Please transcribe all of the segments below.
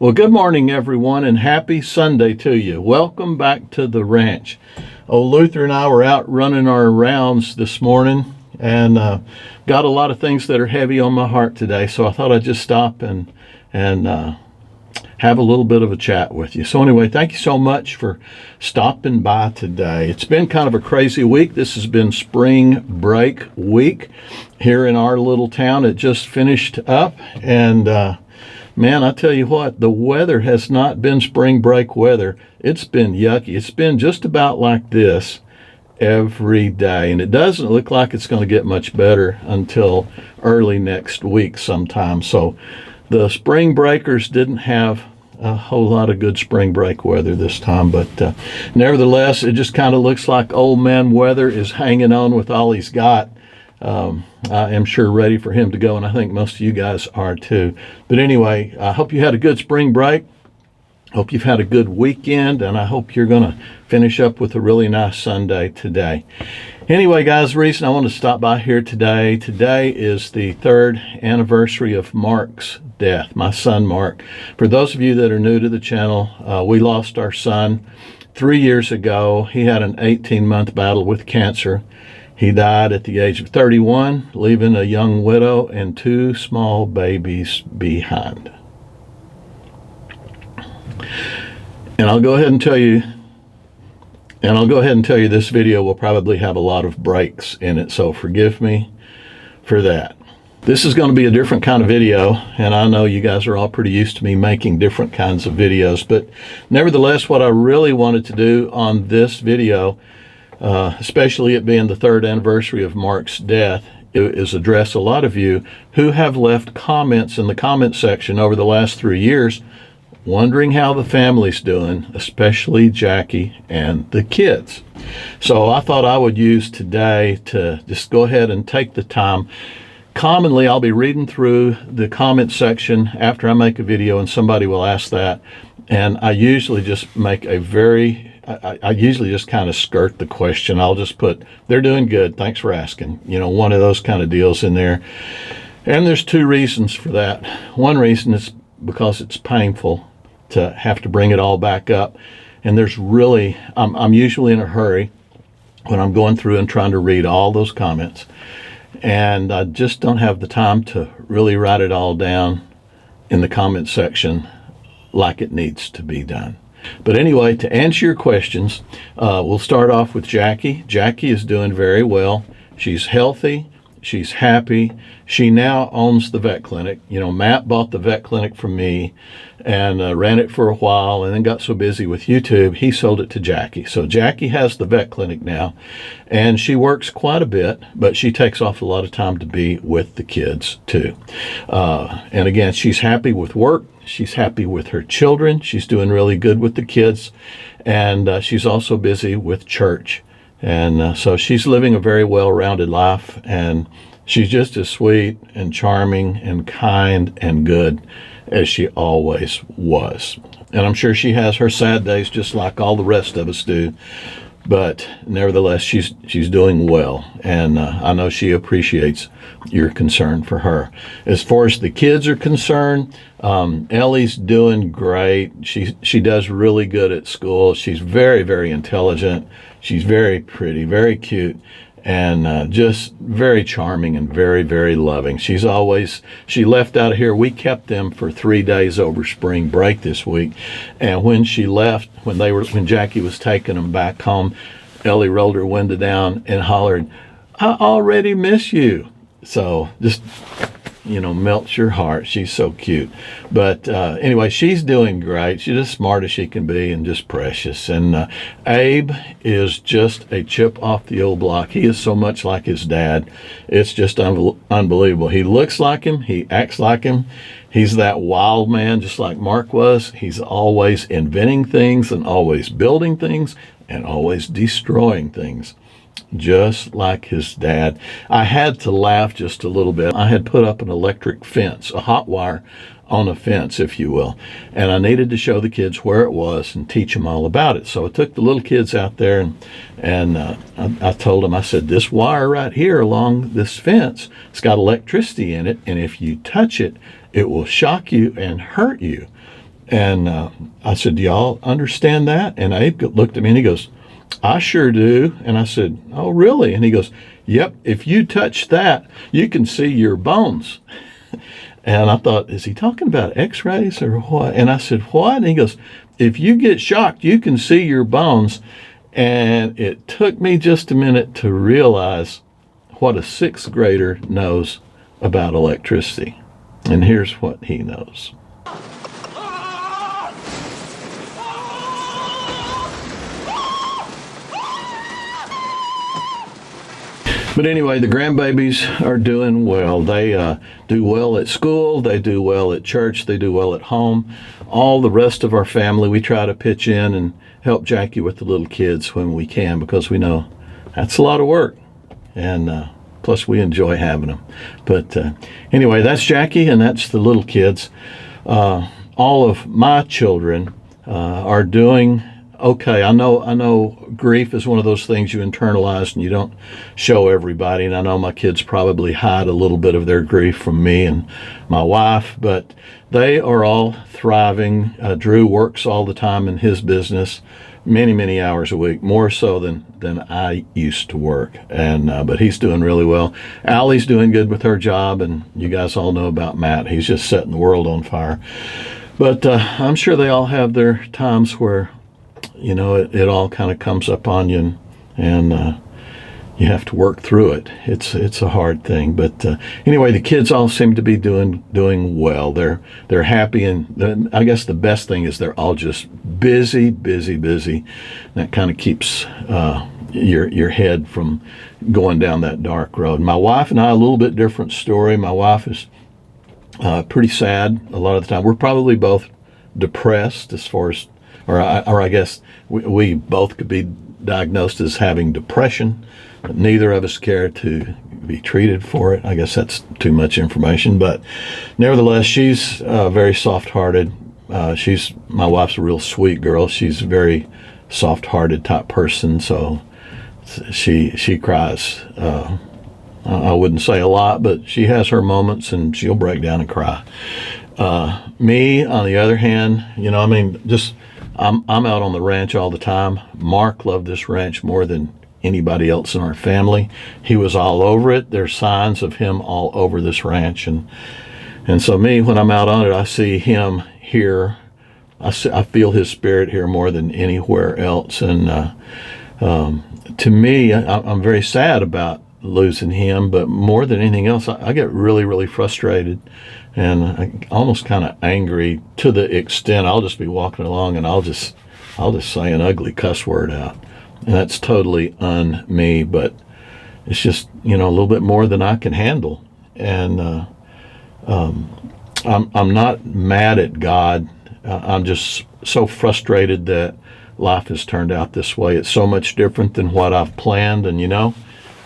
Well, good morning, everyone, and happy Sunday to you. Welcome back to the ranch. Luther and I were out running our rounds this morning and got a lot of things that are heavy on my heart today, so I thought I'd just stop and have a little bit of a chat with you. So anyway, thank you so much for stopping by today. It's been kind of a crazy week. This has been spring break week here in our little town. It just finished up, and man, I tell you what, the weather has not been spring break weather. It's been yucky. It's been just about like this every day, and it doesn't look like it's going to get much better until early next week sometime. So the spring breakers didn't have a whole lot of good spring break weather this time, but nevertheless, it just kind of looks like old man weather is hanging on with all he's got. I am sure ready for him to go, and I think most of you guys are too. But anyway, I hope you had a good spring break. Hope you've had a good weekend, and I hope you're going to finish up with a really nice Sunday today. Anyway, guys, the reason I want to stop by here today is the 3rd anniversary of Mark's death, my son Mark. For those of you that are new to the channel, we lost our son 3 years ago. He had an 18-month battle with cancer. He died at the age of 31, leaving a young widow and 2 small babies behind. And I'll go ahead and tell you this video will probably have a lot of breaks in it, so forgive me for that. This is going to be a different kind of video, and I know you guys are all pretty used to me making different kinds of videos, but nevertheless, what I really wanted to do on this video, especially it being the 3rd anniversary of Mark's death, is address a lot of you who have left comments in the comment section over the last 3 years wondering how the family's doing, especially Jackie and the kids. So I thought I would use today to just go ahead and take the time. Commonly, I'll be reading through the comment section after I make a video, and somebody will ask that, and I usually just make I usually just kind of skirt the question. I'll just put, they're doing good, thanks for asking. You know, one of those kind of deals in there. And there's 2 reasons for that. One reason is because it's painful to have to bring it all back up. And there's really, I'm usually in a hurry when I'm going through and trying to read all those comments. And I just don't have the time to really write it all down in the comment section like it needs to be done. But anyway, to answer your questions, we'll start off with Jackie. Jackie is doing very well. She's healthy. She's happy. She now owns the vet clinic. You know, Matt bought the vet clinic from me and ran it for a while, and then got so busy with YouTube, he sold it to Jackie. So Jackie has the vet clinic now, and she works quite a bit, but she takes off a lot of time to be with the kids too. And again, she's happy with work. She's happy with her children. She's doing really good with the kids, and she's also busy with church. And so she's living a very well-rounded life, and she's just as sweet and charming and kind and good as she always was. And I'm sure she has her sad days just like all the rest of us do, but nevertheless, she's doing well, and I know she appreciates your concern for her. As far as the kids are concerned, Ellie's doing great. She does really good at school. She's very, very intelligent. She's very pretty, very cute, and just very charming and very, very loving. She left out of here. We kept them for 3 days over spring break this week, and when she left, when Jackie was taking them back home, Ellie rolled her window down and hollered, "I already miss you." So just, melts your heart. She's so cute. But anyway, she's doing great. She's as smart as she can be and just precious. And Abe is just a chip off the old block. He is so much like his dad. It's just unbelievable. He looks like him. He acts like him. He's that wild man just like Mark was. He's always inventing things and always building things and always destroying things, just like his dad. I had to laugh just a little bit. I had put up an electric fence, a hot wire on a fence, if you will, and I needed to show the kids where it was and teach them all about it. So I took the little kids out there, and I told them, I said, this wire right here along this fence, it's got electricity in it, and if you touch it, it will shock you and hurt you. And I said, do y'all understand that? And Abe looked at me and he goes, I sure do. And I said, oh, really? And he goes, yep, if you touch that, you can see your bones. And I thought, is he talking about x-rays or what? And I said, what? And he goes, if you get shocked, you can see your bones. And it took me just a minute to realize what a sixth grader knows about electricity. And here's what he knows. But anyway, the grandbabies are doing well. They do well at school, they do well at church, they do well at home. All the rest of our family, we try to pitch in and help Jackie with the little kids when we can, because we know that's a lot of work. And plus we enjoy having them. But anyway, that's Jackie and that's the little kids. All of my children are doing okay. I know grief is one of those things you internalize and you don't show everybody. And I know my kids probably hide a little bit of their grief from me and my wife, but they are all thriving. Drew works all the time in his business, many hours a week, more so than I used to work. And but he's doing really well. Allie's doing good with her job, and you guys all know about Matt. He's just setting the world on fire. But I'm sure they all have their times where it all kind of comes up on you, and you have to work through it. It's a hard thing, but anyway, the kids all seem to be doing well. They're happy, and I guess the best thing is they're all just busy. That kind of keeps your head from going down that dark road. My wife and I, a little bit different story. My wife is pretty sad a lot of the time. We're probably both depressed as far as, or I guess we both could be diagnosed as having depression, but neither of us care to be treated for it. I guess that's too much information, but nevertheless, she's very soft-hearted. My wife's a real sweet girl. She's a very soft-hearted type person, so she cries. I wouldn't say a lot, but she has her moments, and she'll break down and cry. Me, on the other hand, I'm out on the ranch all the time. Mark loved this ranch more than anybody else in our family. He was all over it. There's signs of him all over this ranch, and so me, when I'm out on it, I see him here. I feel his spirit here more than anywhere else. And to me, I'm very sad about losing him, but more than anything else, I get really frustrated, and I almost kind of angry, to the extent I'll just be walking along and I'll just say an ugly cuss word out, and that's totally un-me, but it's just a little bit more than I can handle. And I'm not mad at God. I'm just so frustrated that life has turned out this way. It's so much different than what I've planned, and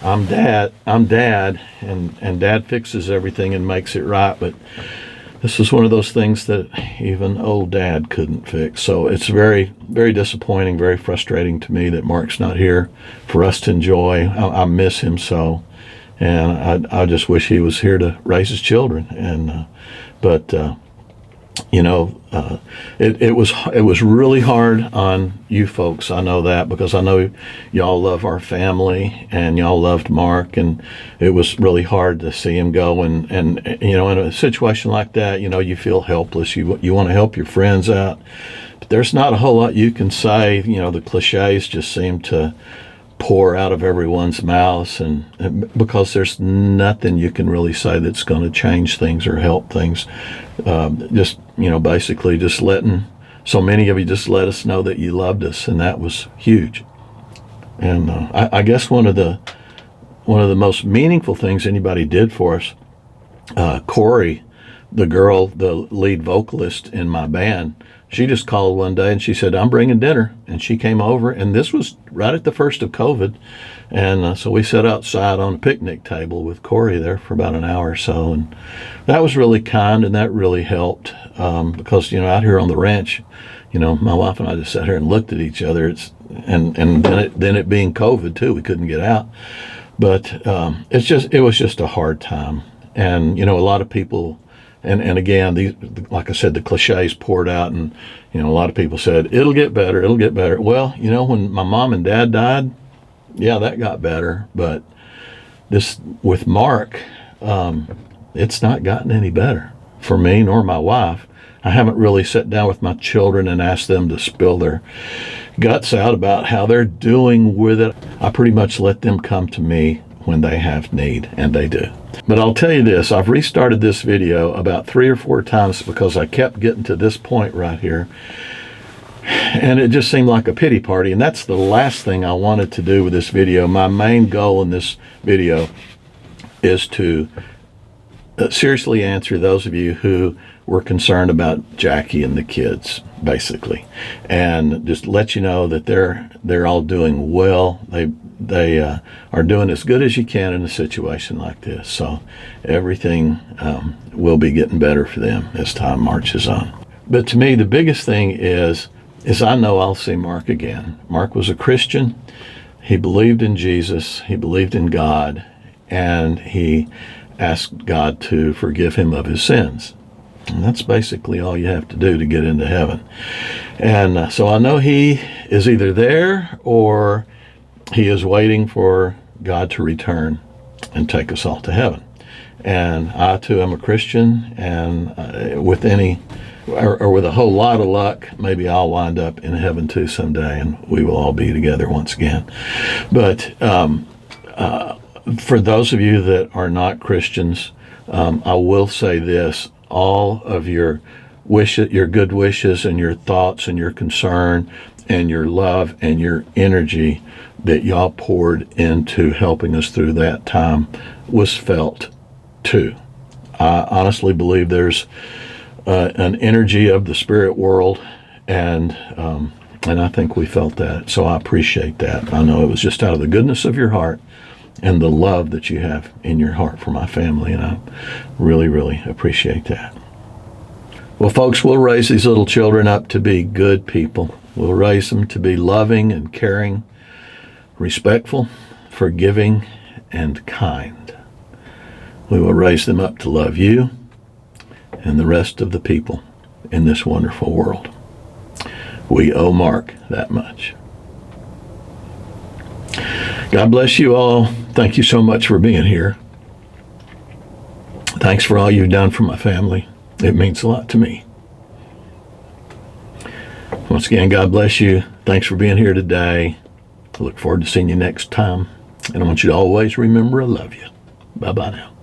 I'm dad, and dad fixes everything and makes it right, but this is one of those things that even old dad couldn't fix. So it's very disappointing, very frustrating to me that Mark's not here for us to enjoy. I miss him so, and I just wish he was here to raise his children. And it was really hard on you folks. I know that, because I know y'all love our family and y'all loved Mark, and it was really hard to see him go. And in a situation like that, you feel helpless. You want to help your friends out, but there's not a whole lot you can say. The cliches just seem to pour out of everyone's mouths, and because there's nothing you can really say that's going to change things or help things. Basically just letting so many of you just let us know that you loved us, and that was huge. And I guess one of the most meaningful things anybody did for us, Corey, the girl, the lead vocalist in my band, she just called one day and she said, I'm bringing dinner. And she came over, and this was right at the first of COVID. And so we sat outside on a picnic table with Corey there for about an hour or so. And that was really kind, and that really helped, because, out here on the ranch, my wife and I just sat here and looked at each other. And then it being COVID too, we couldn't get out. But it was just a hard time. And, a lot of people And again, these, like I said, the cliches poured out, and a lot of people said it'll get better, it'll get better. Well, when my mom and dad died, yeah, that got better. But this with Mark, it's not gotten any better for me nor my wife. I haven't really sat down with my children and asked them to spill their guts out about how they're doing with it. I pretty much let them come to me when they have need, and they do. But I'll tell you this, I've restarted this video about 3 or 4 times because I kept getting to this point right here, and it just seemed like a pity party, and that's the last thing I wanted to do with this video. My main goal in this video is to seriously answer those of you who were concerned about Jackie and the kids, basically, and just let you know that they're all doing well. They are doing as good as you can in a situation like this. So everything will be getting better for them as time marches on. But to me, the biggest thing is I know I'll see Mark again. Mark was a Christian. He believed in Jesus. He believed in God, and he asked God to forgive him of his sins. And that's basically all you have to do to get into heaven. And so I know he is either there or he is waiting for God to return and take us all to heaven. And I too am a Christian, and with with a whole lot of luck, maybe I'll wind up in heaven too someday, and we will all be together once again. But for those of you that are not Christians, I will say this: all of your wishes, your good wishes, and your thoughts, and your concern, and your love, and your energy that y'all poured into helping us through that time was felt too. I honestly believe there's an energy of the spirit world, and I think we felt that. So I appreciate that. I know it was just out of the goodness of your heart and the love that you have in your heart for my family, and I really, really appreciate that. Well, folks, we'll raise these little children up to be good people. We'll raise them to be loving and caring, respectful, forgiving, and kind. We will raise them up to love you and the rest of the people in this wonderful world. We owe Mark that much. God bless you all. Thank you so much for being here. Thanks for all you've done for my family. It means a lot to me. Once again, God bless you. Thanks for being here today. I look forward to seeing you next time. And I want you to always remember I love you. Bye-bye now.